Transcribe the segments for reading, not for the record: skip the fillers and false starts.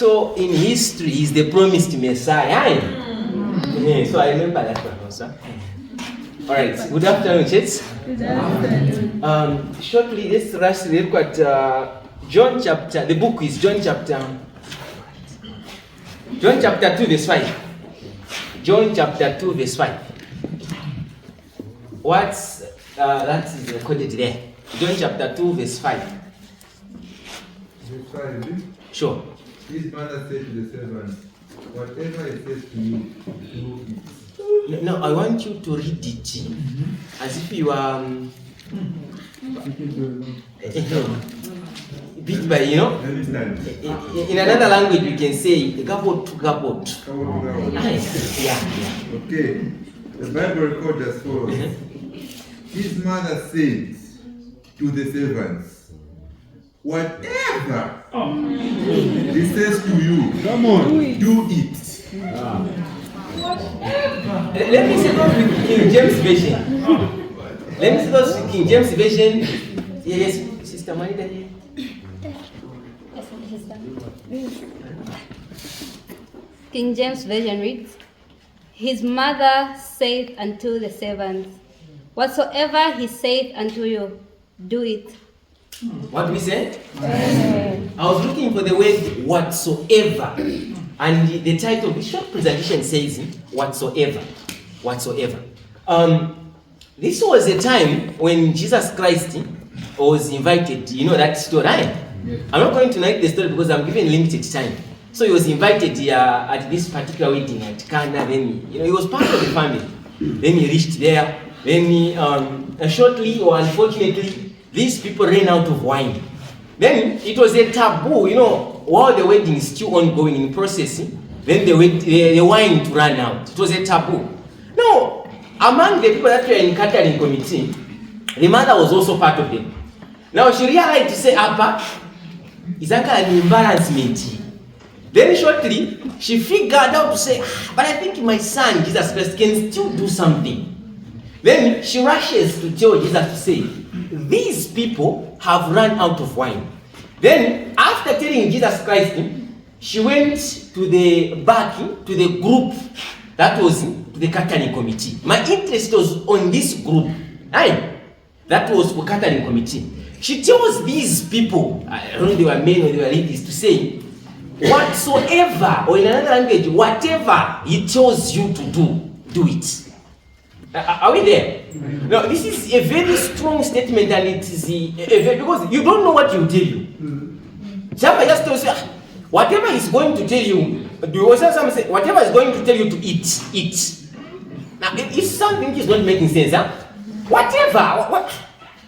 So in history, he's the promised Messiah. Yeah, so I remember that one also. All right. Good afternoon, church. Good afternoon. Shortly, let's rush to look at John chapter. The book is John chapter 2, verse 5. John chapter 2, verse 5. What's that is recorded there? John chapter 2, verse 5. Verse 5, is it? Sure. His mother said to the servants, whatever he says to you, do it. No, I want you to read it as if you are bit by, Let me stand. in another language we can say gabot to gabot. Yeah. Okay. The Bible records as follows. His mother said to the servants, whatever he says to you, Come on. do it. Let me say those with King James Version. Let me say those with King James Version. Yes, Sister Marita here. King James Version reads, His mother said unto the servants, whatsoever he saith unto you, do it. What we said? I was looking for the word whatsoever. And the title of the short presentation says whatsoever. Whatsoever. This was a time when Jesus Christ was invited. You know that story, right? Yes. I'm not going to narrate the story because I'm given limited time. So he was invited at this particular wedding at Cana. Then he was part of the family. Then he reached there. Then shortly or unfortunately, these people ran out of wine. Then it was a taboo, while the wedding is still ongoing in processing, then the wine to run out. It was a taboo. Now, among the people that were in catering committee, the mother was also part of them. Now she realized to say, Abba, is that an embarrassment? Then shortly, she figured out to say, but I think my son, Jesus Christ, can still do something. Then she rushes to tell Jesus to say, these people have run out of wine. Then, after telling Jesus Christ, she went to the back, to the group that was to the catering committee. My interest was on this group. That was for catering committee. She tells these people, I don't know if they were men or they were ladies, to say, whatsoever, or in another language, whatever he tells you to do it. Are we there? Now, this is a very strong statement, and it is because you don't know what he will tell you. Somebody just tells you, whatever he's going to tell you, someone say, whatever he's going to tell you to eat. Now, if something is not making sense, whatever,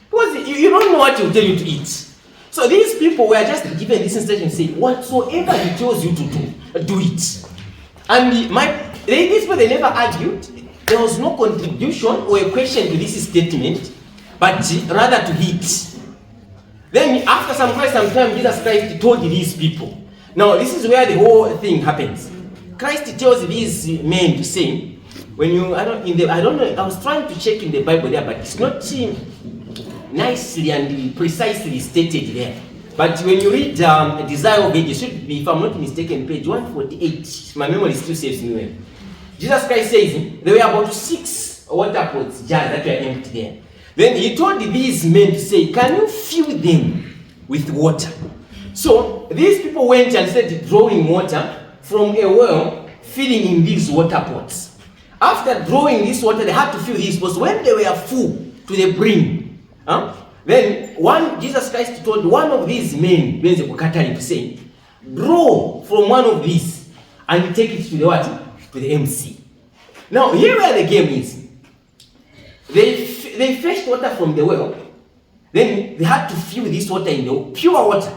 because you don't know what he will tell you to eat. So these people were just given this instruction, say, whatsoever he tells you to do it. And these people, they never argued. There was no contribution or a question to this statement, but rather to it. Then after some time, Jesus Christ told these people. Now this is where the whole thing happens. Christ tells these men to say, when you I don't know. I was trying to check in the Bible there, but it's not nicely and precisely stated there. But when you read Desire of Ages, should be, if I'm not mistaken, page 148. My memory still saves me well. Jesus Christ says there were about 6 water pots, jars that were empty there. Then he told these men to say, can you fill them with water? So these people went and started drawing water from a well, filling in these water pots. After drawing this water, they had to fill these pots. When they were full to the brim, then Jesus Christ told one of these men, to say, draw from one of these and take it to the what? To the MC. Now, here where the game is. They fetched water from the well. Then they had to fill this water in the pure water.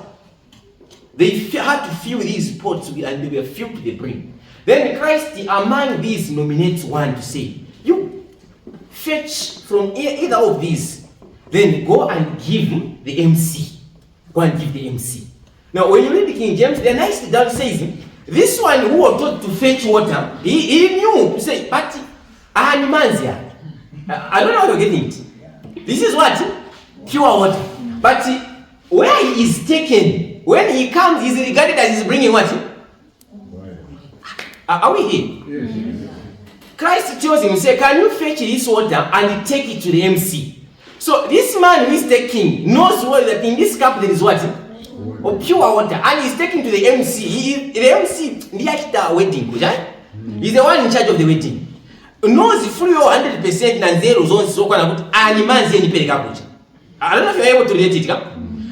They had to fill these pots and they were filled to the brim. Then Christ among these nominates one to say, you fetch from either of these. Then go and give the MC. Go and give the MC. Now, when you read the King James, the nicely done says, this one who was told to fetch water, he knew to say, but I don't know how you're getting it. This is what? Pure water. But where he is taken, when he comes, he's regarded as he's bringing what? Are we here? Yes. Christ tells him, say, can you fetch this water and take it to the MC? So this man who is taking knows well that in this cup there is what? Or pure water. And he's taking to the MC. The MC, the wedding, he's the one in charge of the wedding. Knows fully 100% and zero zones so and man I don't know if you're able to relate it.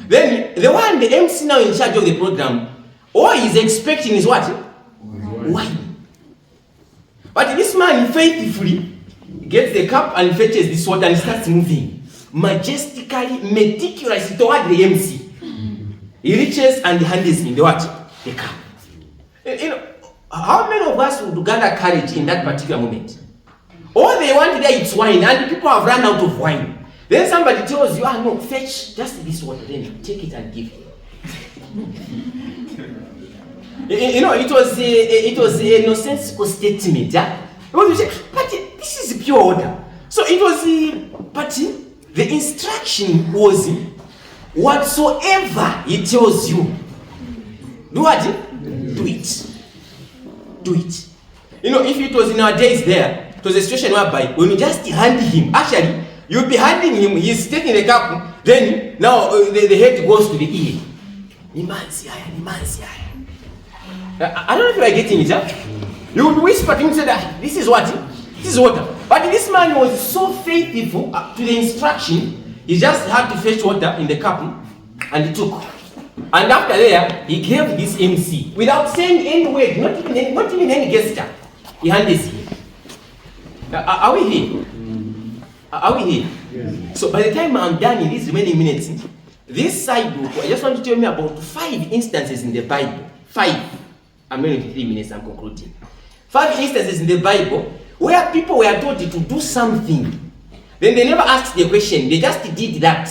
Then the one, the MC now in charge of the program, all he's expecting is what? Wine. But this man faithfully gets the cup and fetches this water and starts moving majestically, meticulously toward the MC. He reaches and hands him the what? The cup. You know, how many of us would gather courage in that particular moment? All they want there is wine, and people have run out of wine. Then somebody tells you, no, fetch just this water, then take it and give it. You know, it was a nonsensical statement. But this is pure water. So it was, but the instruction was, whatsoever he tells you, do what? Do it. Do it. You know, if it was in our days there, it was a situation whereby when you just hand him, actually, you'll be handing him, he's taking the cup, then now the head goes to the ear. I don't know if you are getting it, huh? You would whisper to him and say that this is what? This is water. But this man was so faithful to the instruction, he just had to fetch water in the cup and he took. And after there, he gave this MC without saying any word, not even any gesture. He handed him. Are we here? Are we here? Yes. So by the time I'm done in these remaining minutes, this side book, I just want to tell you about 5 instances in the Bible. 5. I'm going to 3 minutes, I'm concluding. 5 instances in the Bible where people were told to do something. Then they never asked the question, they just did that.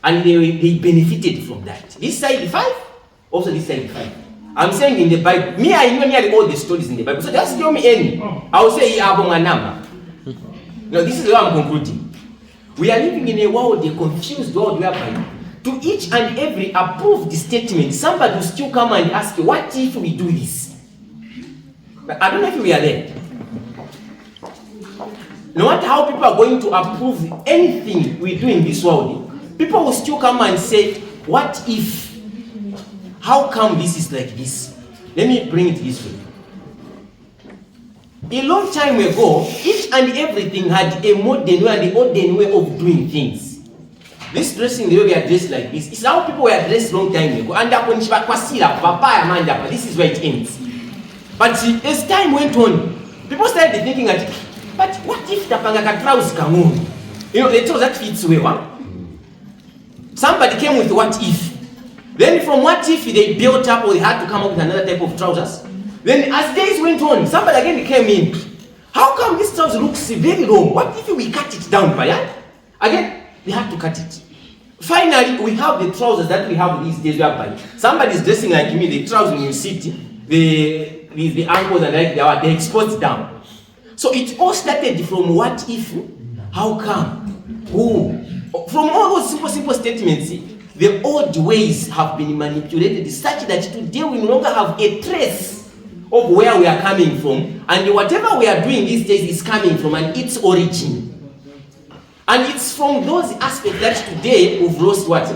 And they benefited from that. This side 5, also this side 5. I'm saying in the Bible, me, I know nearly all the stories in the Bible. So just tell me any. I will say, no, this is where I'm concluding. We are living in a world, a confused world whereby to each and every approved statement, somebody will still come and ask you, what if we do this? I don't know if we are there. No matter how people are going to approve anything we do in this world, people will still come and say, what if? How come this is like this? Let me bring it this way. A long time ago, each and everything had a modern way and the olden way of doing things. This dressing, the way we are dressed like this, is how people were dressed long time ago. And this is where it ends. But as time went on, people started thinking that, but what if the pangaka trousers come on? You know, the trousers that fits well. Somebody came with what if. Then from what if they built up or they had to come up with another type of trousers. Then as days went on, somebody again came in. How come this trousers looks very long? What if we cut it down, Bayan? Again, they had to cut it. Finally, we have the trousers that we have these days whereby somebody is dressing like me, the trousers when you sit, the ankles and like they export down. So it all started from what if, how come, who. From all those simple statements, the old ways have been manipulated such that today we no longer have a trace of where we are coming from, and whatever we are doing these days is coming from and its origin. And it's from those aspects that today we've lost what?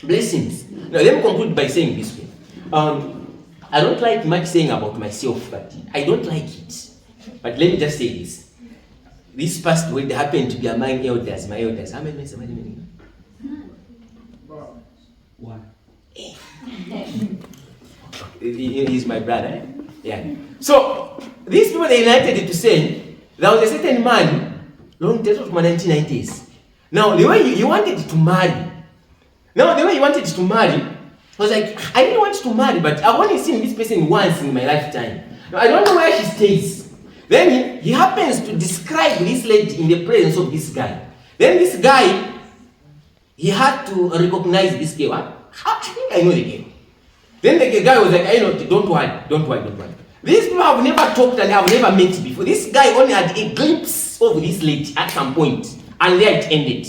Blessings. Now let me conclude by saying this way. I don't like much saying about myself, but I don't like it. But let me just say this. This past week, they happened to be among elders, my elders. How many? One. He's my brother. Yeah. So, these people, they united to say, there was a certain man, long time from the 1990s. Now, the way he wanted to marry, I was like, I didn't want to marry, but I've only seen this person once in my lifetime. Now, I don't know where she stays. Then he happens to describe this lady in the presence of this guy. Then this guy, he had to recognize this girl. I think I know the girl. Then the guy was like, don't worry. These people have never talked and have never met before. This guy only had a glimpse of this lady at some point, and there it ended.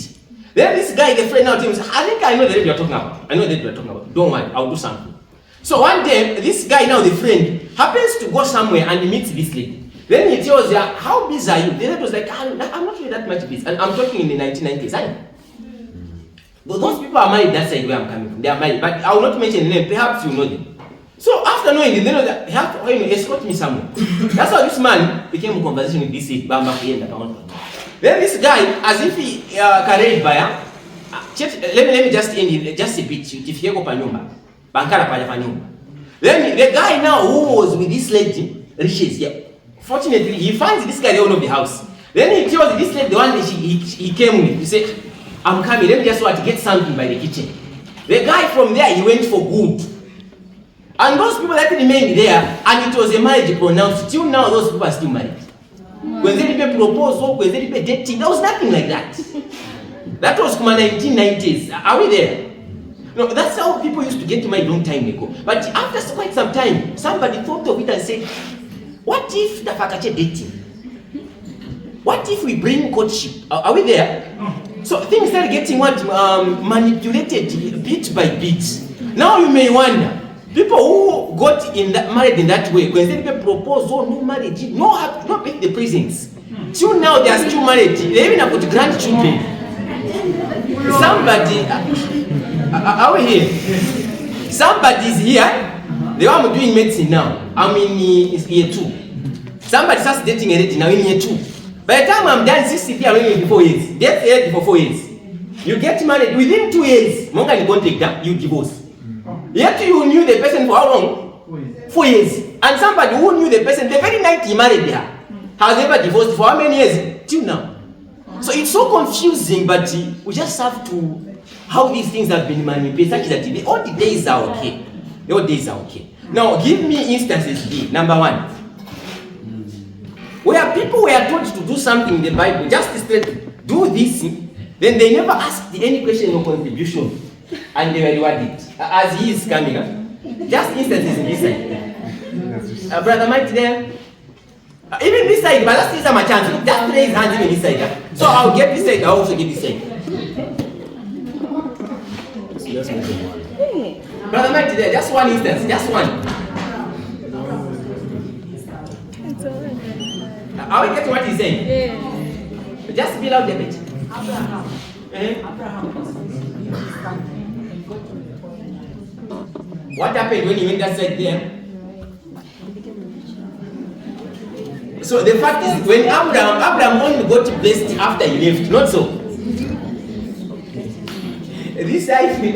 Then this guy, the friend now tells him, I think I know the lady you're talking about. Don't worry, I'll do something. So one day, this guy now, the friend, happens to go somewhere and he meets this lady. Then he tells her, how busy are you? The lady was like, I'm not really that much busy. And I'm talking in the 1990s. Those people are married that side where I'm coming from. They are married. But I will not mention the name. Perhaps you know them. So after knowing them, they know that he had to escort me somewhere. That's how this man became in conversation with this lady. Then this guy, as if he carried by her, let me just end it just a bit. Then the guy now who was with this lady reaches here. Fortunately, he finds this guy the owner of the house. Then he tells this lady the one that he came with. He said, I'm coming, let me just want to get something by the kitchen. The guy from there, he went for good. And those people that remained there, and it was a marriage pronounced, till now those people are still married. When they did proposal, when they did dating, there was nothing like that. That was from the 1990s. Are we there? No, that's how people used to get married a long time ago. But after quite some time, somebody thought of it and said, what if the Fakache dating? What if we bring courtship? Are we there? So things started getting manipulated bit by bit. Now you may wonder, people who got married in that way, when they propose, no marriage, no make the presents. Till now they are still married. They even have got grandchildren. Somebody, are we here? Somebody is here. The one I'm doing medicine now. I'm in year 2. Somebody starts dating a lady now in year 2. By the time I'm done 60, I'm in 4 years. Get married for 4 years. You get married within 2 years. Monga you can't take that. You divorce. Yet you knew the person for how long? 4 years. And somebody who knew the person the very night he married her has never divorced for how many years? Till now. So it's so confusing, but we just have to how these things have been manipulated such that the old days are okay. The old days are okay. Now give me instances here. Number 1. Where people were told to do something in the Bible, just straight, do this, then they never asked any question or contribution, and they were rewarded. As he is coming up, just instances in this side. Brother Mike there, even this side, but that's my chance. Look, just raise his hands even this side. So I'll get this side, I'll also get this side. Brother Mike there, just one instance, just one. Are we getting what he's saying? Yeah. Just be loud a bit. Abraham. What happened when he went that side there? So the fact is, when Abraham only got blessed after he left, not so. This side, let me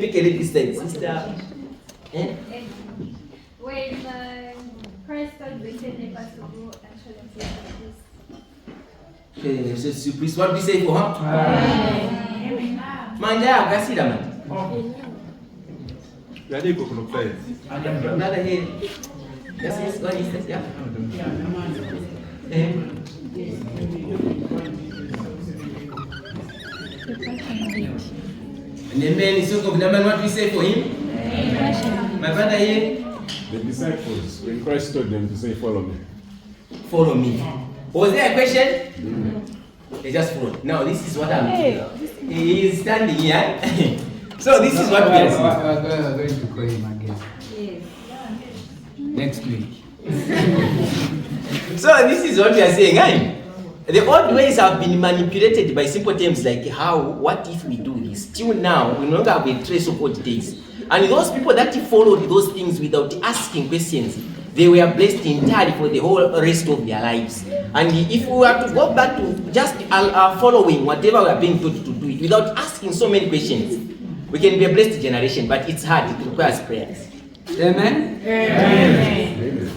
pick a little this side, sister. When Christ told the disciples to go and show themselves like this. Please, what do you say for her? Manja, kasida man. Yadi kukunufai. Another here. Yes, one instance, yeah. And the man is so good. What do we say for him? My brother here. The disciples, when Christ told them to say, follow me. Follow me. Was there a question? They just followed. Now, this is what I'm doing. He is standing here. So, this is what we are seeing. We're going to call him again. Yes. Next week. So, this is what we are saying. Right? The old ways have been manipulated by simple terms like what if we do this? Till now, we no longer have a trace of old days. And those people that followed those things without asking questions, they were blessed entirely for the whole rest of their lives. And if we were to go back to just following whatever we are being told to do it without asking so many questions, we can be a blessed generation, but it's hard. It requires prayers. Amen? Amen.